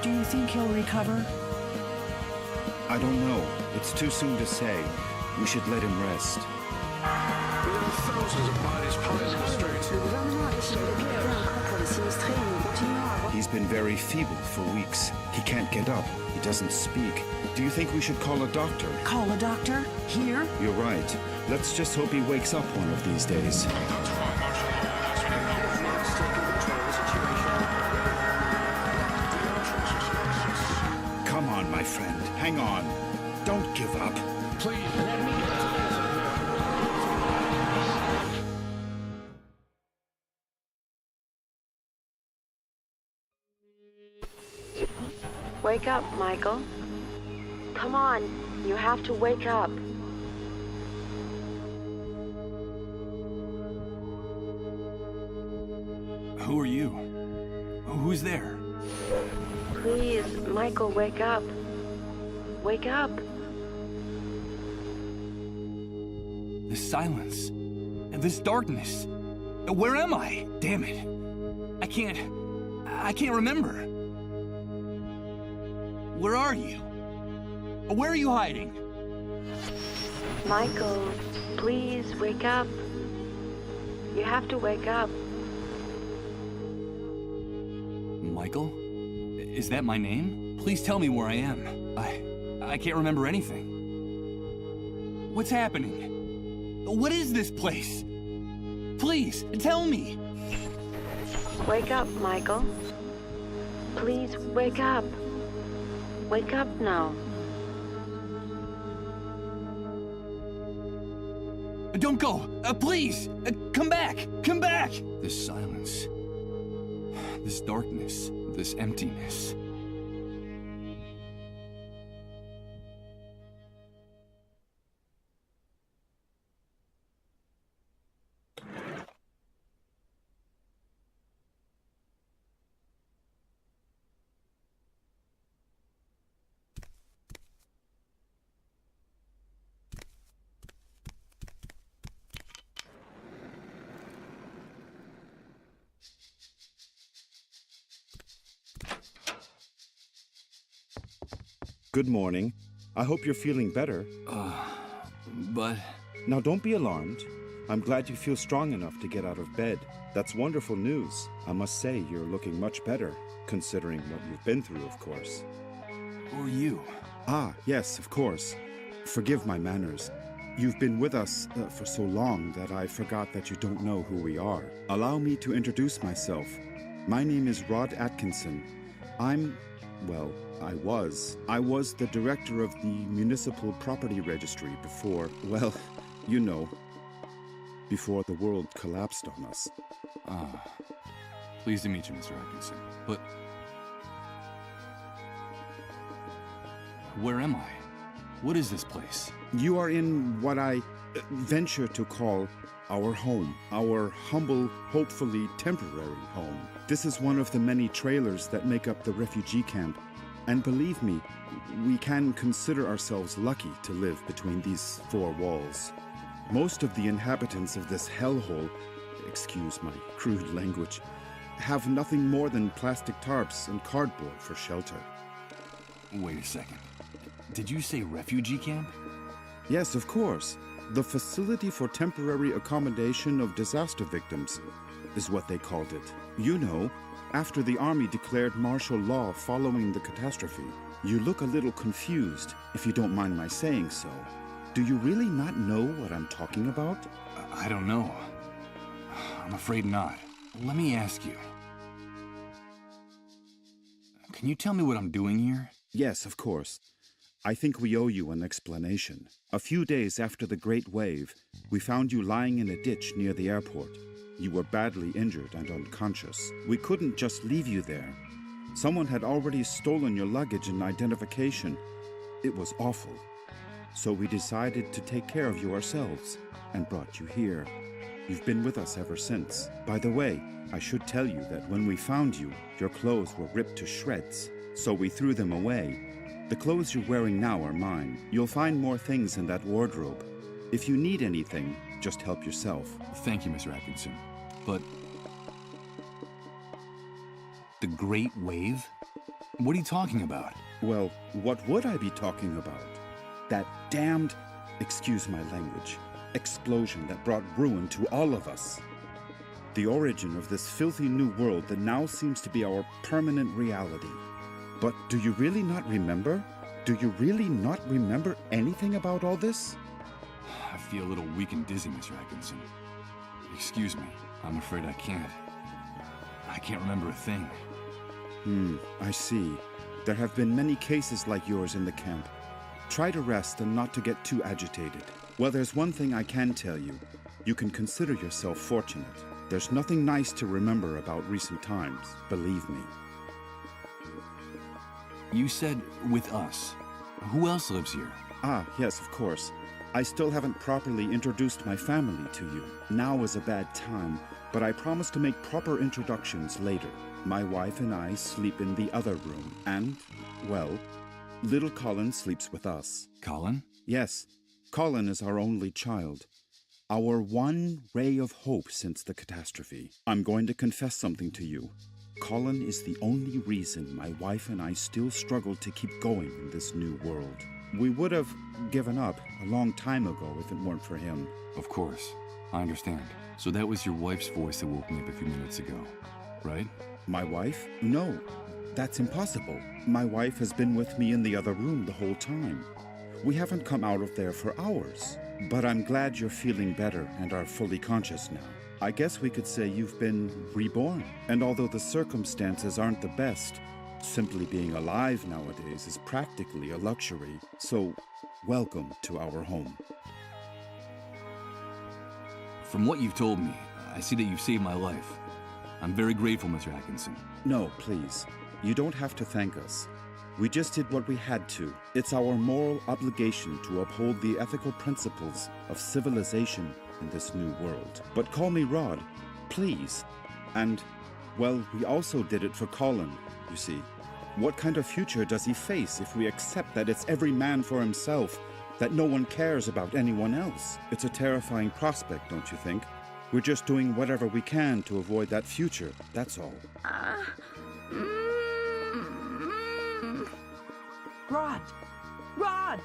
Do you think he'll recover? I don't know. It's too soon to say. We should let him rest. There are thousands of bodies piling the streets. Le gouvernement a décidé de payer un camp pour les sinistrés et nous continuons à avoir... He's been very feeble for weeks. He can't get up. He doesn't speak. Do you think we should call a doctor? Call a doctor? Here? You're right. Let's just hope he wakes up one of these days. Come on, my friend. Hang on. Don't give up. Please, let me get to Wake up, Michael. Come on, you have to wake up. Who are you? Who's there? Please, Michael, wake up. Wake up. This silence. And this darkness. Where am I? Damn it. I can't remember. Where are you? Where are you hiding? Michael, please wake up. You have to wake up. Michael? Is that my name? Please tell me where I am. I can't remember anything. What's happening? What is this place? Please, tell me. Wake up, Michael. Please wake up. Wake up now. Don't go! Please! Come back! Come back! This silence. This darkness. This emptiness. Good morning. I hope you're feeling better. But... Now don't be alarmed. I'm glad you feel strong enough to get out of bed. That's wonderful news. I must say you're looking much better, considering what you've been through, of course. Who are you? Ah, yes, of course. Forgive my manners. You've been with us for so long that I forgot that you don't know who we are. Allow me to introduce myself. My name is Rod Atkinson. I was the director of the Municipal Property Registry before, well, you know, before the world collapsed on us. Pleased to meet you, Mr. Atkinson. But... where am I? What is this place? You are in what I venture to call our home. Our humble, hopefully temporary home. This is one of the many trailers that make up the refugee camp. And believe me, we can consider ourselves lucky to live between these four walls. Most of the inhabitants of this hellhole, excuse my crude language, have nothing more than plastic tarps and cardboard for shelter. Wait a second. Did you say refugee camp? Yes, of course. The Facility for Temporary Accommodation of Disaster Victims is what they called it. You know, after the army declared martial law following the catastrophe. You look a little confused, if you don't mind my saying so. Do you really not know what I'm talking about? I don't know. I'm afraid not. Let me ask you. Can you tell me what I'm doing here? Yes, of course. I think we owe you an explanation. A few days after the Great Wave, we found you lying in a ditch near the airport. You were badly injured and unconscious. We couldn't just leave you there. Someone had already stolen your luggage and identification. It was awful. So we decided to take care of you ourselves and brought you here. You've been with us ever since. By the way, I should tell you that when we found you, your clothes were ripped to shreds, so we threw them away. The clothes you're wearing now are mine. You'll find more things in that wardrobe. If you need anything, just help yourself. Thank you, Mr. Atkinson. But... the Great Wave? What are you talking about? Well, what would I be talking about? That damned, excuse my language, explosion that brought ruin to all of us. The origin of this filthy new world that now seems to be our permanent reality. But do you really not remember? Do you really not remember anything about all this? I feel a little weak and dizzy, Mr. Atkinson. Excuse me. I'm afraid I can't. I can't remember a thing. I see. There have been many cases like yours in the camp. Try to rest and not to get too agitated. Well, there's one thing I can tell you. You can consider yourself fortunate. There's nothing nice to remember about recent times, believe me. You said with us. Who else lives here? Ah, yes, of course. I still haven't properly introduced my family to you. Now is a bad time, but I promise to make proper introductions later. My wife and I sleep in the other room, and, well, little Colin sleeps with us. Colin? Yes, Colin is our only child. Our one ray of hope since the catastrophe. I'm going to confess something to you. Colin is the only reason my wife and I still struggle to keep going in this new world. We would have given up a long time ago if it weren't for him. Of course. I understand. So that was your wife's voice that woke me up a few minutes ago, right? My wife? No, that's impossible. My wife has been with me in the other room the whole time. We haven't come out of there for hours. But I'm glad you're feeling better and are fully conscious now. I guess we could say you've been reborn. And although the circumstances aren't the best, simply being alive nowadays is practically a luxury. So, welcome to our home. From what you've told me, I see that you've saved my life. I'm very grateful, Mr. Atkinson. No, please. You don't have to thank us. We just did what we had to. It's our moral obligation to uphold the ethical principles of civilization in this new world. But call me Rod, please. And, well, we also did it for Colin, you see. What kind of future does he face if we accept that it's every man for himself, that no one cares about anyone else? It's a terrifying prospect, don't you think? We're just doing whatever we can to avoid that future, that's all. Rod! Rod!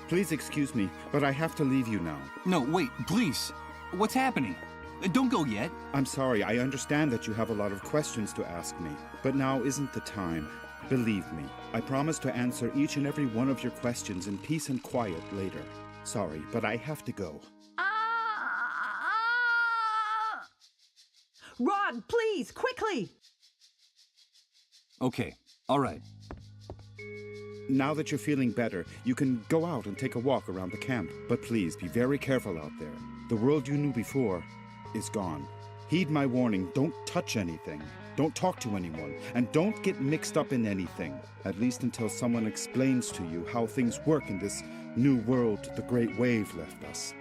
Please excuse me, but I have to leave you now. No, wait, please. What's happening? Don't go yet. I'm sorry, I understand that you have a lot of questions to ask me, but now isn't the time. Believe me, I promise to answer each and every one of your questions in peace and quiet later. Sorry, but I have to go. Rod, please, quickly! Okay, all right. Now that you're feeling better, you can go out and take a walk around the camp. But please, be very careful out there. The world you knew before is gone. Heed my warning, don't touch anything. Don't talk to anyone, and don't get mixed up in anything. At least until someone explains to you how things work in this new world the Great Wave left us.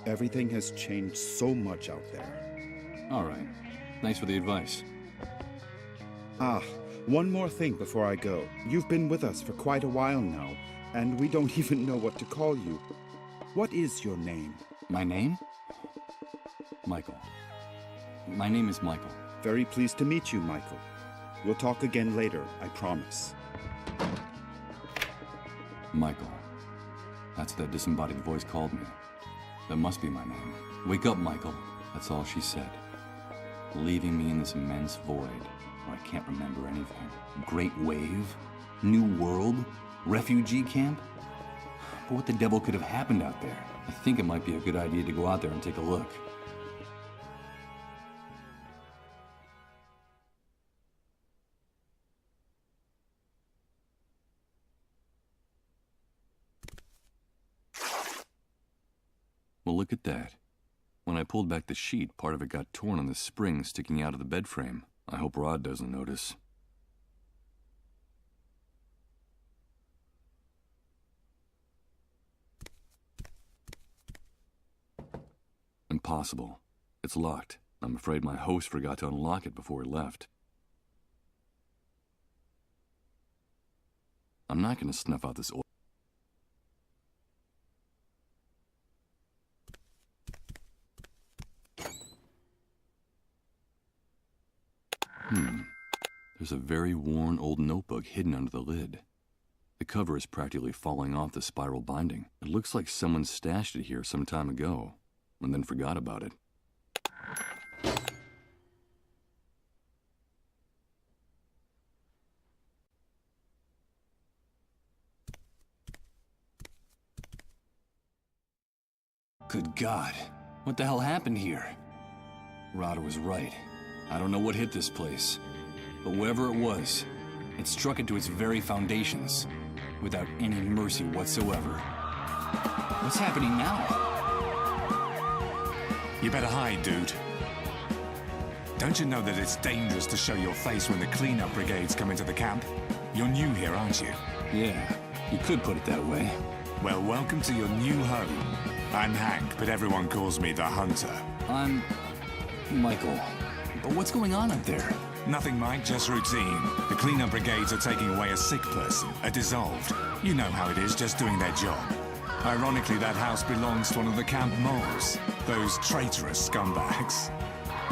Everything has changed so much out there. All right. Thanks for the advice. Ah, one more thing before I go. You've been with us for quite a while now, and we don't even know what to call you. What is your name? My name? Michael. My name is Michael. Very pleased to meet you, Michael. We'll talk again later, I promise. Michael. That's what that disembodied voice called me. That must be my name. Wake up, Michael. That's all she said. Leaving me in this immense void where I can't remember anything. Great wave? New world? Refugee camp? But what the devil could have happened out there? I think it might be a good idea to go out there and take a look. Well, look at that. When I pulled back the sheet, part of it got torn on the spring sticking out of the bed frame. I hope Rod doesn't notice. Impossible. It's locked. I'm afraid my host forgot to unlock it before he left. I'm not going to snuff out this oil. There's There's a very worn old notebook hidden under the lid. The cover is practically falling off the spiral binding. It looks like someone stashed it here some time ago, and then forgot about it. Good God, what the hell happened here? Rada was right. I don't know what hit this place, but whatever it was, it struck into its very foundations, without any mercy whatsoever. What's happening now? You better hide, dude. Don't you know that it's dangerous to show your face when the cleanup brigades come into the camp? You're new here, aren't you? Yeah, you could put it that way. Well, welcome to your new home. I'm Hank, but everyone calls me the Hunter. I'm Michael. But what's going on up there? Nothing, Mike, just routine. The cleanup brigades are taking away a sick person, a dissolved. You know how it is, just doing their job. Ironically, that house belongs to one of the camp moles. Those traitorous scumbags.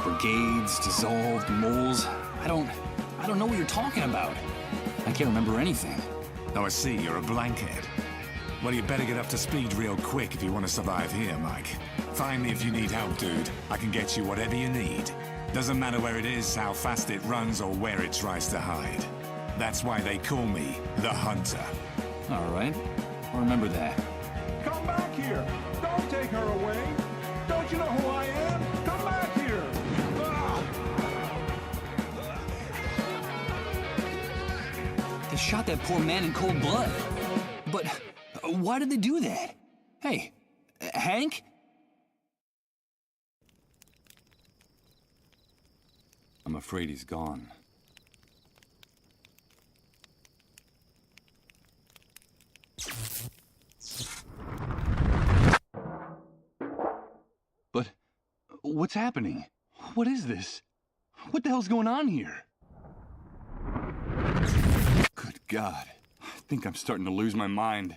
Brigades, dissolved, moles. I don't know what you're talking about. I can't remember anything. Oh, I see, you're a blankhead. Well, you better get up to speed real quick if you want to survive here, Mike. Find me if you need help, dude. I can get you whatever you need. Doesn't matter where it is, how fast it runs, or where it tries to hide. That's why they call me the Hunter. All right, I'll remember that. Come back here! Don't take her away! Don't you know who I am? Come back here! They shot that poor man in cold blood. But why did they do that? Hey, Hank? I'm afraid he's gone. But what's happening? What is this? What the hell's going on here? Good God. I think I'm starting to lose my mind.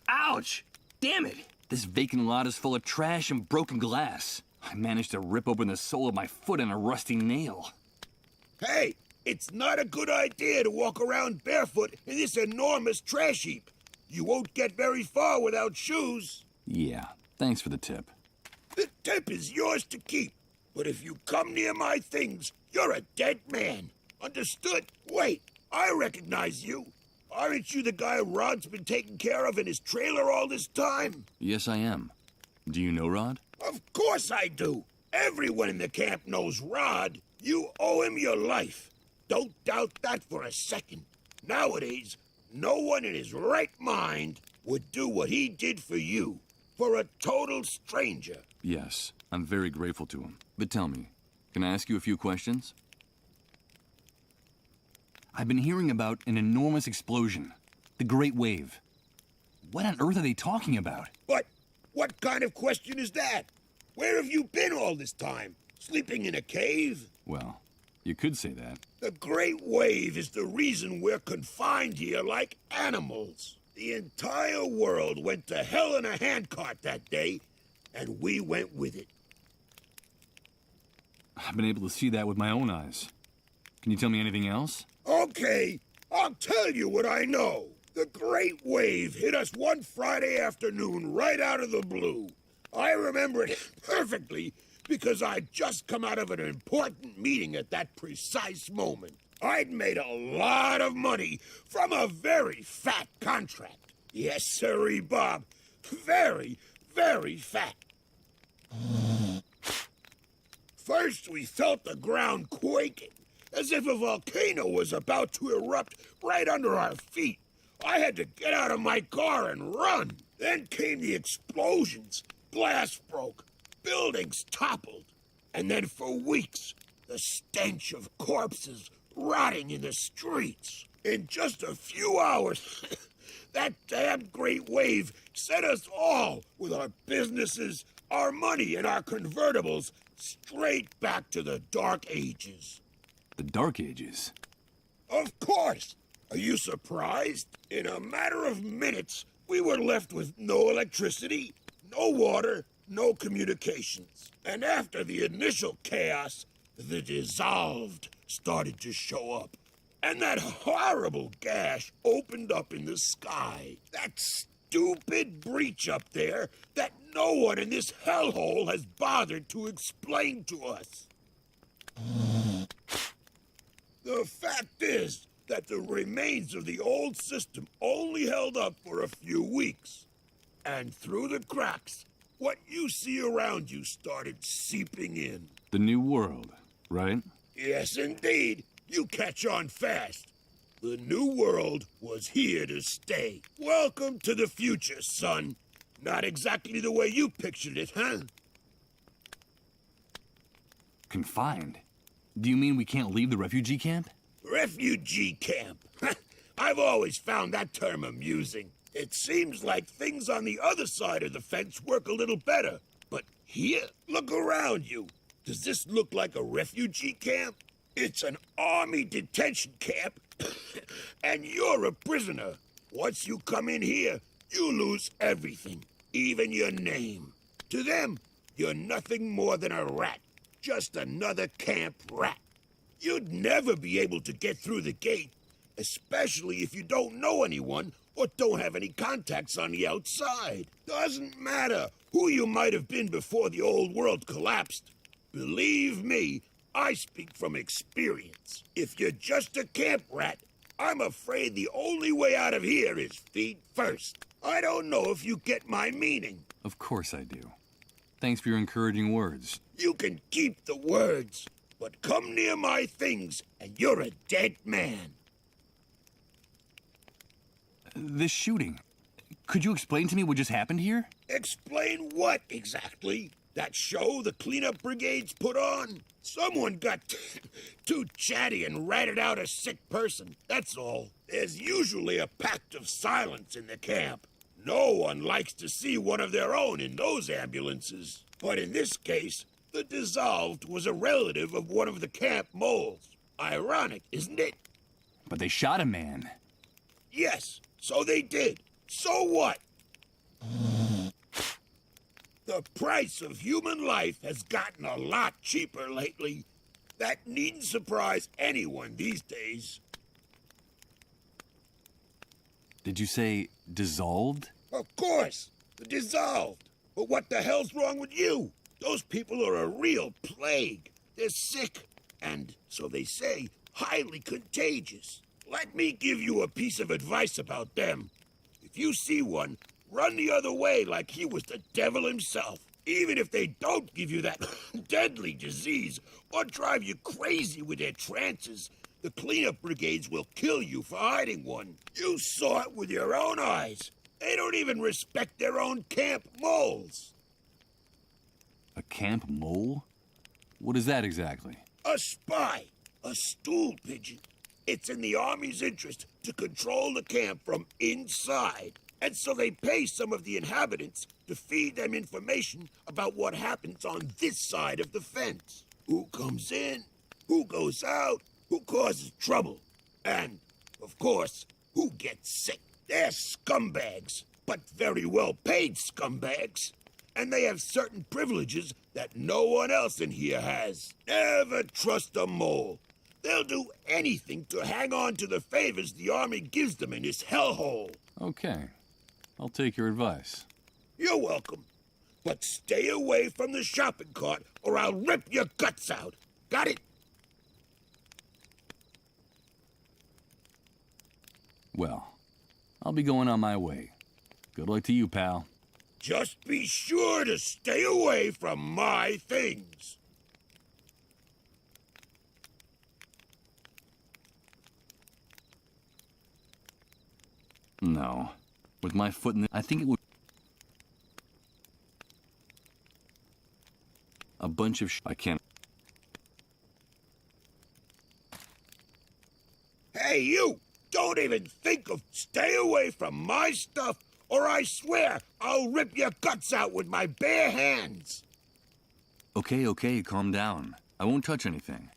Ouch! Damn it! This vacant lot is full of trash and broken glass. I managed to rip open the sole of my foot and a rusty nail. Hey, it's not a good idea to walk around barefoot in this enormous trash heap. You won't get very far without shoes. Yeah, thanks for the tip. The tip is yours to keep. But if you come near my things, you're a dead man. Understood? Wait, I recognize you. Aren't you the guy Rod's been taking care of in his trailer all this time? Yes, I am. Do you know Rod? Of course I do. Everyone in the camp knows Rod. You owe him your life. Don't doubt that for a second. Nowadays, no one in his right mind would do what he did for you. For a total stranger. Yes, I'm very grateful to him. But tell me, can I ask you a few questions? I've been hearing about an enormous explosion. The Great Wave. What on earth are they talking about? What kind of question is that? Where have you been all this time? Sleeping in a cave? Well, you could say that. The Great Wave is the reason we're confined here like animals. The entire world went to hell in a handcart that day, and we went with it. I've been able to see that with my own eyes. Can you tell me anything else? Okay, I'll tell you what I know. The Great Wave hit us one Friday afternoon right out of the blue. I remember it perfectly because I'd just come out of an important meeting at that precise moment. I'd made a lot of money from a very fat contract. Yes, sirree, Bob. Very, very fat. First, we felt the ground quaking, as if a volcano was about to erupt right under our feet. I had to get out of my car and run. Then came the explosions. Glass broke. Buildings toppled. And then for weeks, the stench of corpses rotting in the streets. In just a few hours, that damn Great Wave set us all, with our businesses, our money, and our convertibles, straight back to the Dark Ages. The Dark Ages? Of course! Are you surprised? In a matter of minutes, we were left with no electricity, No water, no communications. And after the initial chaos, the dissolved started to show up. And that horrible gash opened up in the sky. That stupid breach up there that no one in this hellhole has bothered to explain to us. The fact is that the remains of the old system only held up for a few weeks. And through the cracks, what you see around you started seeping in. The new world, right? Yes, indeed. You catch on fast. The new world was here to stay. Welcome to the future, son. Not exactly the way you pictured it, huh? Confined? Do you mean we can't leave the refugee camp? Refugee camp. I've always found that term amusing. It seems like things on the other side of the fence work a little better. But here, look around you. Does this look like a refugee camp? It's an army detention camp, and you're a prisoner. Once you come in here, you lose everything, even your name. To them, you're nothing more than a rat, just another camp rat. You'd never be able to get through the gate, especially if you don't know anyone or don't have any contacts on the outside. Doesn't matter who you might have been before the old world collapsed. Believe me, I speak from experience. If you're just a camp rat, I'm afraid the only way out of here is feet first. I don't know if you get my meaning. Of course I do. Thanks for your encouraging words. You can keep the words, but come near my things and you're a dead man. This shooting. Could you explain to me what just happened here? Explain what exactly? That show the cleanup brigades put on? Someone got too chatty and ratted out a sick person, that's all. There's usually a pact of silence in the camp. No one likes to see one of their own in those ambulances. But in this case, the dissolved was a relative of one of the camp moles. Ironic, isn't it? But they shot a man. Yes, so they did. So what? The price of human life has gotten a lot cheaper lately. That needn't surprise anyone these days. Did you say dissolved? Of course, the dissolved. But what the hell's wrong with you? Those people are a real plague. They're sick, and, so they say, highly contagious. Let me give you a piece of advice about them. If you see one, run the other way like he was the devil himself. Even if they don't give you that deadly disease or drive you crazy with their trances, the cleanup brigades will kill you for hiding one. You saw it with your own eyes. They don't even respect their own camp moles. A camp mole? What is that exactly? A spy. A stool pigeon. It's in the Army's interest to control the camp from inside. And so they pay some of the inhabitants to feed them information about what happens on this side of the fence. Who comes in, who goes out, who causes trouble. And, of course, who gets sick. They're scumbags, but very well-paid scumbags. And they have certain privileges that no one else in here has. Never trust a mole. They'll do anything to hang on to the favors the Army gives them in this hellhole. Okay. I'll take your advice. You're welcome. But stay away from the shopping cart or I'll rip your guts out. Got it? Well, I'll be going on my way. Good luck to you, pal. Just be sure to stay away from my things. No. With my foot in the... I think it would... A bunch of I can't... Hey, you! Don't even think of... Stay away from my stuff, or I swear I'll rip your guts out with my bare hands. Okay, calm down. I won't touch anything.